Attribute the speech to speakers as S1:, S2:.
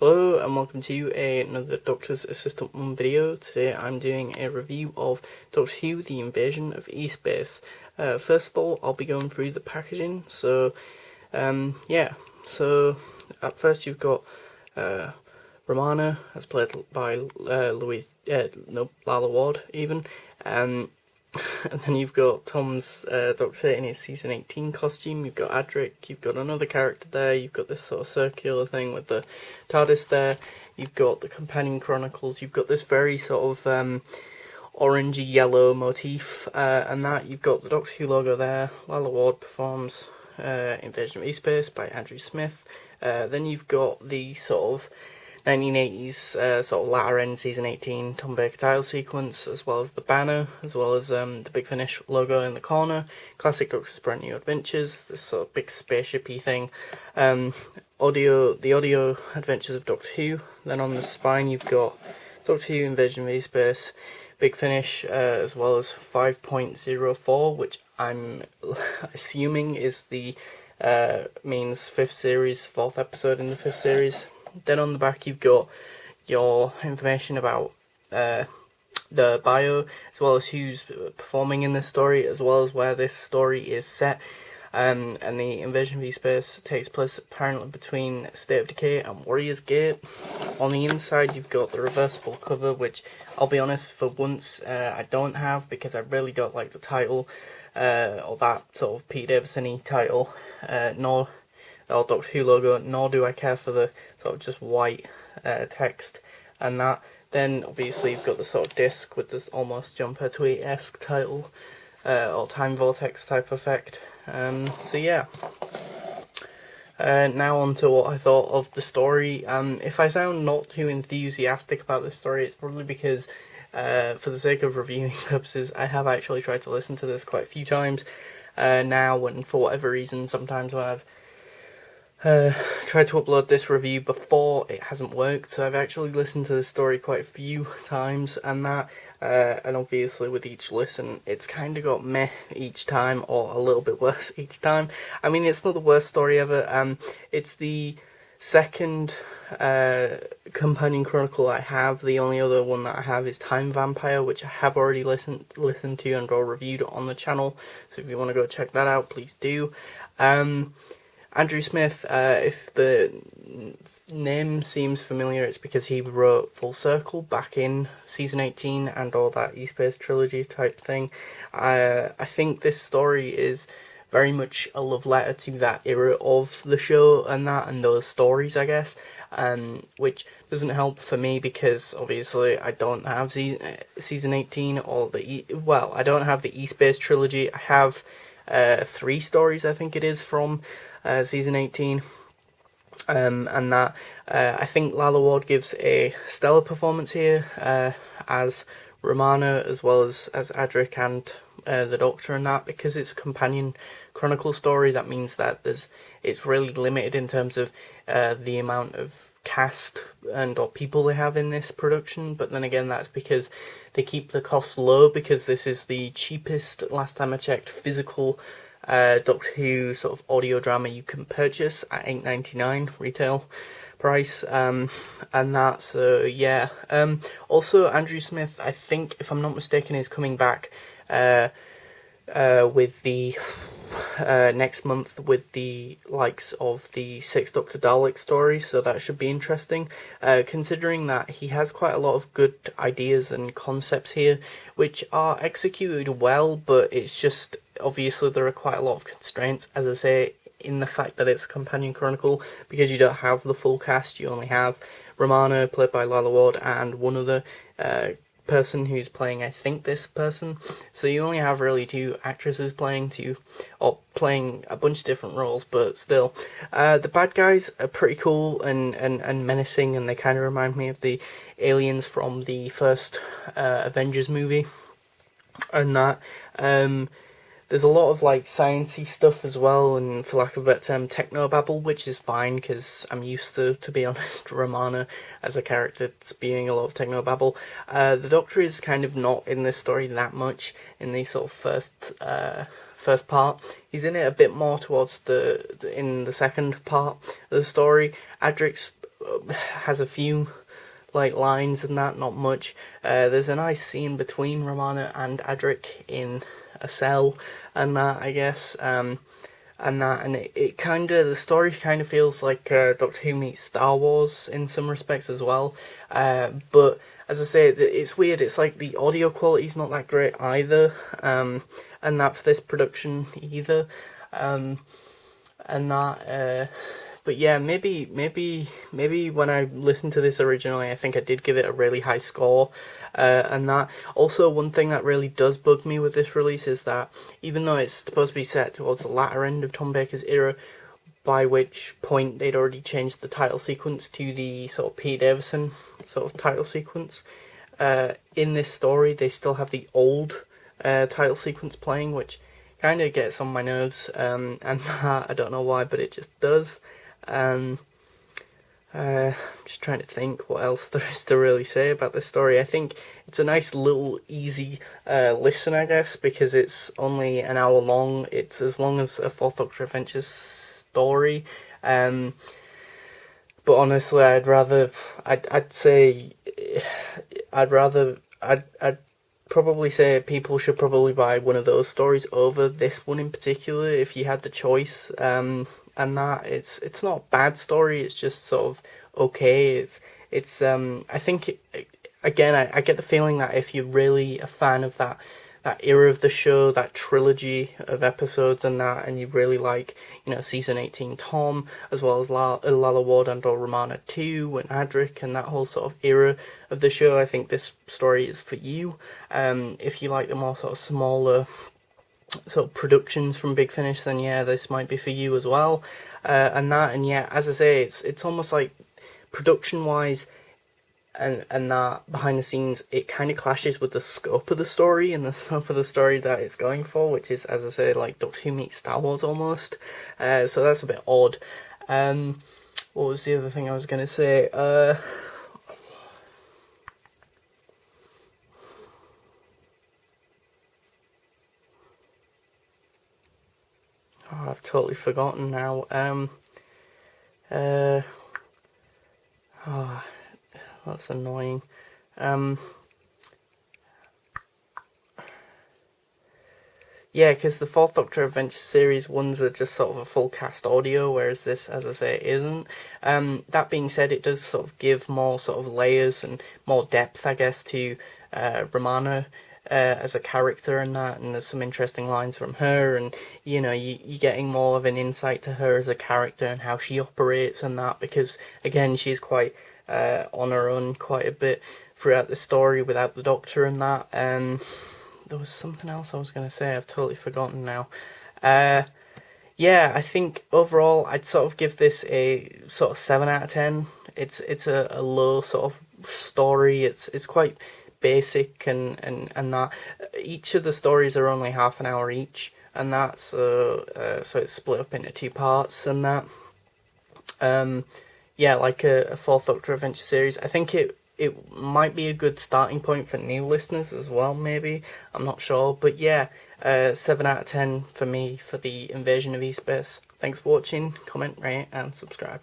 S1: Hello and welcome to another Doctor's Assistant 1 video. Today I'm doing a review of Doctor Who The Invasion of East-Base. First of all, I'll be going through the packaging. So at first you've got Romana, as played by Lalla Ward even. And then you've got Tom's Doctor in his season 18 costume, you've got Adric, you've got another character there, you've got this sort of circular thing with the TARDIS there, you've got the Companion Chronicles, you've got this very sort of orangey yellow motif, and that you've got the Doctor Who logo there. Lalla Ward performs Invasion of East-Base by Andrew Smith. Then you've got the sort of 1980s sort of latter end season 18 Tom Baker title sequence, as well as the banner, as well as the Big Finish logo in the corner. Classic Doctor's Brand New Adventures, this sort of big spaceshipy thing. The audio adventures of Doctor Who. Then on the spine you've got Doctor Who Invasion of East-Base, Big Finish, as well as 5.04, which I'm assuming is the means 5th series, 4th episode in the 5th series. Then on the back you've got your information about the bio, as well as who's performing in this story, as well as where this story is set. And the Invasion of East-Base takes place apparently between State of Decay and Warrior's Gate. On the inside you've got the reversible cover, which I'll be honest, for once I don't have, because I really don't like the title, or that sort of Pete Davison-y title, or Doctor Who logo, nor do I care for the sort of just white text and that. Then obviously you've got the sort of disc with this almost Jumper Tweet-esque title, or Time Vortex type effect. So yeah. Now on to what I thought of the story. If I sound not too enthusiastic about this story, it's probably because for the sake of reviewing purposes, I have actually tried to listen to this quite a few times now, and for whatever reason, sometimes when I've tried to upload this review before, it hasn't worked, so I've actually listened to this story quite a few times, and obviously with each listen it's kind of got meh each time, or a little bit worse each time. I mean, it's not the worst story ever. It's the second Companion Chronicle I have. The only other one that I have is Time Vampire, which I have already listened to and or reviewed on the channel, so if you want to go check that out, please do. Andrew Smith, if the name seems familiar, it's because he wrote Full Circle back in season 18 and all that East-Base trilogy type thing. I think this story is very much a love letter to that era of the show and those stories, I guess, which doesn't help for me because obviously I don't have season 18 or I don't have the East-Base trilogy. I have 3 stories, I think it is, from season 18, I think Lalla Ward gives a stellar performance here as Romana, as well as Adric and the Doctor, and that, because it's a Companion Chronicle story. That means that it's really limited in terms of the amount of cast and or people they have in this production, but then again that's because they keep the cost low, because this is the cheapest, last time I checked, physical Doctor Who sort of audio drama you can purchase at $8.99 retail price, so yeah. Also, Andrew Smith, I think, if I'm not mistaken, is coming back with the next month with the likes of the 6th Doctor Dalek story, so that should be interesting, considering that he has quite a lot of good ideas and concepts here, which are executed well, but it's just, obviously there are quite a lot of constraints, as I say, in the fact that it's a Companion Chronicle, because you don't have the full cast. You only have Romana, played by Lalla Ward, and one other person who's playing, I think, this person. So you only have really 2 actresses playing a bunch of different roles, but still. The bad guys are pretty cool and menacing, and they kind of remind me of the aliens from the first Avengers movie, and that. There's a lot of like sciencey stuff as well, and for lack of a better term, technobabble, which is fine because I'm used to be honest, Romana as a character spewing a lot of technobabble. The Doctor is kind of not in this story that much in the sort of first part. He's in it a bit more towards in the second part of the story. Adric's has a few like lines and that, not much. There's a nice scene between Romana and Adric in a cell and that, I guess. And it kind of, the story kind of feels like Doctor Who meets Star Wars in some respects as well. But as I say, it's weird. It's like the audio quality's not that great either, and that for this production either, and that. But yeah, maybe when I listened to this originally, I think I did give it a really high score. And that also, one thing that really does bug me with this release is that even though it's supposed to be set towards the latter end of Tom Baker's era, by which point they'd already changed the title sequence to the sort of Pete Davison sort of title sequence, in this story they still have the old title sequence playing, which kind of gets on my nerves, and that, I don't know why, but it just does. Just trying to think what else there is to really say about this story. I think it's a nice little easy listen, I guess, because it's only an hour long. It's as long as a Fourth Doctor Adventures story. But honestly, I'd probably say people should probably buy one of those stories over this one in particular if you had the choice. And that it's not a bad story. It's just sort of okay. It's I think again I get the feeling that if you're really a fan of that era of the show, that trilogy of episodes and that, and you really like, season 18 Tom, as well as Lalla Ward and or Romana 2 and Adric and that whole sort of era of the show, I think this story is for you. If you like the more sort of smaller sort of productions from Big Finish, then yeah, this might be for you as well. And yeah, as I say, it's almost like production wise and that behind the scenes, it kind of clashes with the scope of the story and the scope of the story that it's going for, which is, as I say, like Doctor Who meets Star Wars almost. So that's a bit odd. What was the other thing I was going to say? I've totally forgotten now. That's annoying. Yeah, because the Fourth Doctor Adventure series ones are just sort of a full cast audio, whereas this, as I say, isn't. That being said, it does sort of give more sort of layers and more depth, I guess, to Romana as a character and that, and there's some interesting lines from her, and you're getting more of an insight to her as a character and how she operates and that, because again, she's quite on her own quite a bit throughout the story without the Doctor and that. There was something else I was going to say, I've totally forgotten now. Yeah, I think overall I'd sort of give this a sort of 7 out of 10. It's a low sort of story. It's quite basic and that. Each of the stories are only half an hour each, and that, so it's split up into 2 parts and that. Yeah, like a Fourth Doctor Adventure series. I think it might be a good starting point for new listeners as well, maybe. I'm not sure. But yeah, 7 out of 10 for me for the Invasion of E-Space. Thanks for watching, comment, rate, and subscribe.